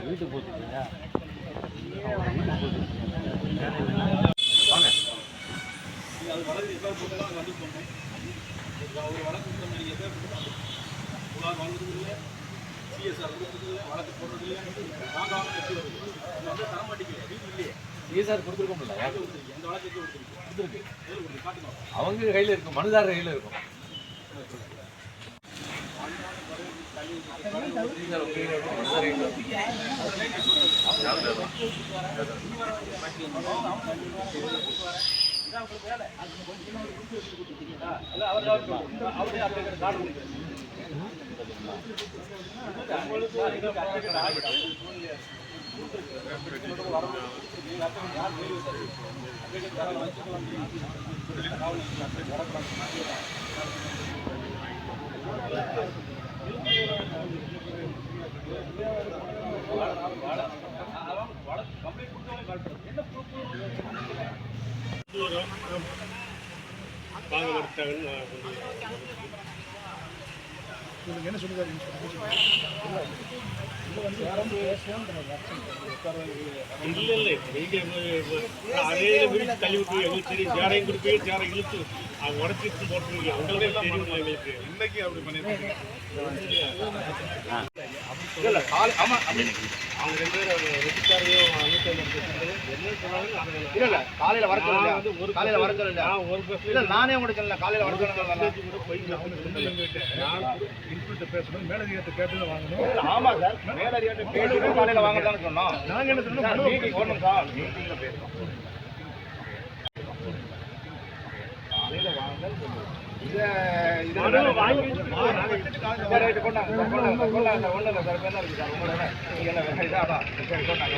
வீட்டுக்கு போட்டுருக்கீங்களா? அவங்க கையில் இருக்கும், மனுதாரர் கையில் இருக்கும். என்ன சொல்லுங்க தள்ளி விட்டு எங்களுக்கு தெரியும். சேரையும் கொடுப்பே சேரை இழுத்து உடச்சி போட்டுருக்கீங்க. உங்களே தெரியும் எங்களுக்கு. இன்னைக்கு அப்படி பண்ணிருக்கீங்க. அவங்க 2 பேரும் ரெட்டிக்காரையும் காலையில வரல. நானே உங்களுக்கு காலையில வரல. பேசணும், மேலதிகாரத்தை கேட்டு வாங்கணும். ஆமா சார், மேலதிகாரத்தை கேட்டு காலையில வாங்கலாம்னு சொன்னோம். நாங்க என்ன சொன்னோம், மீட்டிங் போடணும் சார். மீட்டிங்ல பேசணும். காலையில வாங்க. இத வாங்கி ரைட் கொண்டாங்க. கொண்டாங்க ஒண்ணு சார் என்ன இருக்கு சார் உங்களோட நீங்க என்ன இதாடா சரி கொண்டாங்க.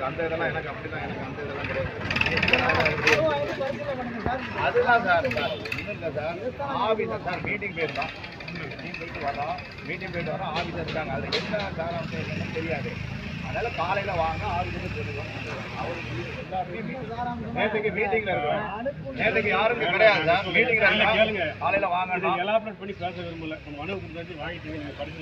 அந்த இதெல்லாம் எனக்கு அப்படிதான், எனக்கு அந்த இதெல்லாம் கிடையாது. அதுதான் சார் ஒன்றும் இல்லை சார். ஆஃபீஸர் சார் மீட்டிங் போயிருந்தோம். மீட்டிங் போயிட்டு வரோம். ஆஃபீஸர் இருக்காங்க. அதில் என்ன சாரம் என்னன்னு தெரியாது. அதனால காலையில வாங்க ஆஃபீஸருக்கு சொல்லுவோம். நேற்றுக்கு மீட்டிங்ல இருக்கோம். நேற்றுக்கு யாருமே கிடையாது சார். மீட்டிங்ல இருக்காங்க. காலையில வாங்க. எலாபரேட் பண்ணி பேச விரும்பல. நம்ம மனு கொடுத்தாச்சு வாங்கிட்டீங்க. நீங்க படிச்சு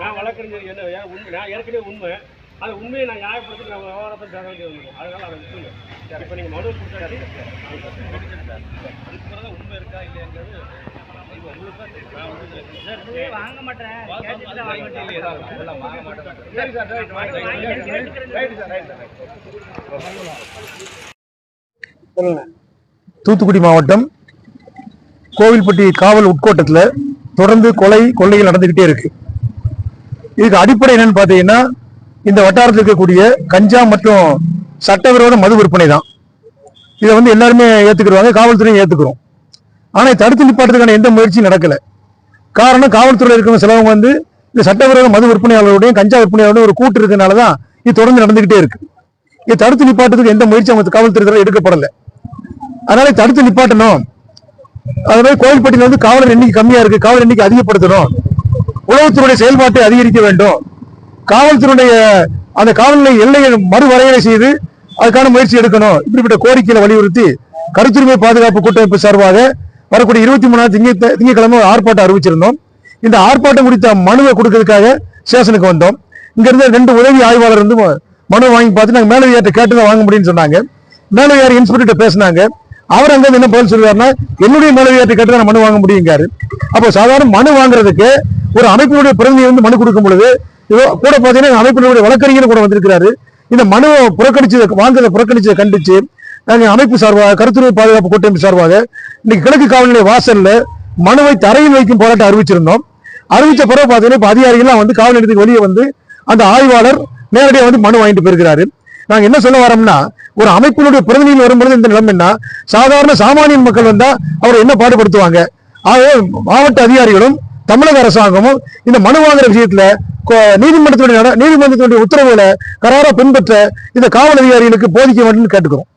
நான் வழக்கறிஞர் என்ன உண்மை, நான் ஏற்கனவே உண்மை. அது உண்மையை நான் நியாயப்படுத்தி நம்ம விவகாரத்தை பேச வேண்டிய வந்துடும். அதனால அதை விட்டுருங்க. இப்போ நீங்கள் மனு கொடுத்தாச்சு உண்மை இருக்கா இல்லையாங்கிறது வாங்க மாட்டேன். தூத்துக்குடி மாவட்டம் கோவில்பட்டி காவல் உட்கோட்டத்தில் தொடர்ந்து கொள்ளைகள் நடந்துகிட்டே இருக்கு. இதுக்கு அடிப்படை என்னன்னு பாத்தீங்கன்னா, இந்த வட்டாரத்தில் இருக்கக்கூடிய கஞ்சா மற்றும் சட்டவிரோத மது விற்பனை தான். இதை எல்லாருமே ஏத்துக்கிடுவாங்க, காவல்துறையும் ஏத்துக்கிறோம். ஆனா தடுத்து நிப்பாட்டுறதுக்கான எந்த முயற்சியும் நடக்கல. காரணம், காவல்துறையில் இருக்கிற சிலவங்க இந்த சட்டவிரோத மது விற்பனையாளருடைய கஞ்சா விற்பனையாளருடைய ஒரு கூட்டு இருக்கிறதுனாலதான் இது தொடர்ந்து நடந்துகிட்டே இருக்கு. இதை தடுத்து நிப்பாட்டுறதுக்கு எந்த முயற்சியும் அவங்க காவல்துறை எடுக்கப்படல. அதனால தடுத்து நிப்பாட்டணும். அதுமாதிரி கோவில்பட்டியில காவலர் எண்ணிக்கை கம்மியா இருக்கு, காவலர் எண்ணிக்கை அதிகப்படுத்தணும். உளவுத்துறையுடைய செயல்பாட்டை அதிகரிக்க வேண்டும். காவல்துறையுடைய அந்த காவல் நிலைய எல்லையை மறுவரையறை செய்து அதுக்கான முயற்சி எடுக்கணும். இப்படிப்பட்ட கோரிக்கைகளை வலியுறுத்தி கருத்துரிமை பாதுகாப்பு கூட்டமைப்பு சார்பாக வரக்கூடிய 23ஆம் திங்கட்கிழமை ஆர்ப்பாட்டம் அறிவிச்சிருந்தோம். இந்த ஆர்ப்பாட்டம் குறித்த மனுவை கொடுக்கறதுக்காக ஸ்டேஷனுக்கு வந்தோம். இங்க இருந்து 2 உதவி ஆய்வாளர் மனு வாங்கி பார்த்து நாங்க மேலதிகாரிட்ட கேட்டுதான் வாங்க முடியும்னு சொன்னாங்க. மேலதிகாரி இன்ஸ்பெக்டர் பேசினாங்க. அவர் அங்க என்ன பதில் சொல்லுவாருன்னா, என்னுடைய மேலதிகாரிட்ட கேட்டு தான் மனு வாங்க முடியுங்காரு. அப்போ சாதாரண மனு வாங்குறதுக்கு ஒரு அமைப்பினுடைய பிரதிநிதி மனு கொடுக்கும் பொழுது கூட பாத்தீங்கன்னா அமைப்பினுடைய வழக்கறிஞர் கூட வந்திருக்கிறாரு. இந்த மனுவை புறக்கணிச்சதை கண்டிச்சு நாங்க அமைப்பு சார்பாக கருத்துரிமை பாதுகாப்பு கூட்டமைப்பு சார்பாக இன்னைக்கு கிழக்கு காவல் நிலைய வாசல்ல மனுவை தரையில் வைக்கும் போராட்டம் அறிவிச்சிருந்தோம். அறிவிச்ச பிறகு பாத்தீங்கன்னா இப்ப அதிகாரிகள் காவல் நிலையத்துக்கு வெளியே அந்த ஆய்வாளர் நேரடியாக மனு வாங்கிட்டு போயிருக்கிறாரு. நாங்க என்ன சொல்ல வரோம்னா, ஒரு அமைப்பினுடைய பிரதிநிதி வரும்பொழுது இந்த நிலைமைன்னா சாதாரண சாமானியன் மக்கள் வந்தா அவர் என்ன பாடுபடுத்துவாங்க. ஆகவே மாவட்ட அதிகாரிகளும் தமிழக அரசாங்கமும் இந்த மனு வாங்குற விஷயத்துல நீதிமன்றத்துடைய உத்தரவுகளை கராரா பின்பற்ற இந்த காவல் அதிகாரிகளுக்கு போதிக்க வேண்டும் கேட்டுக்கிறோம்.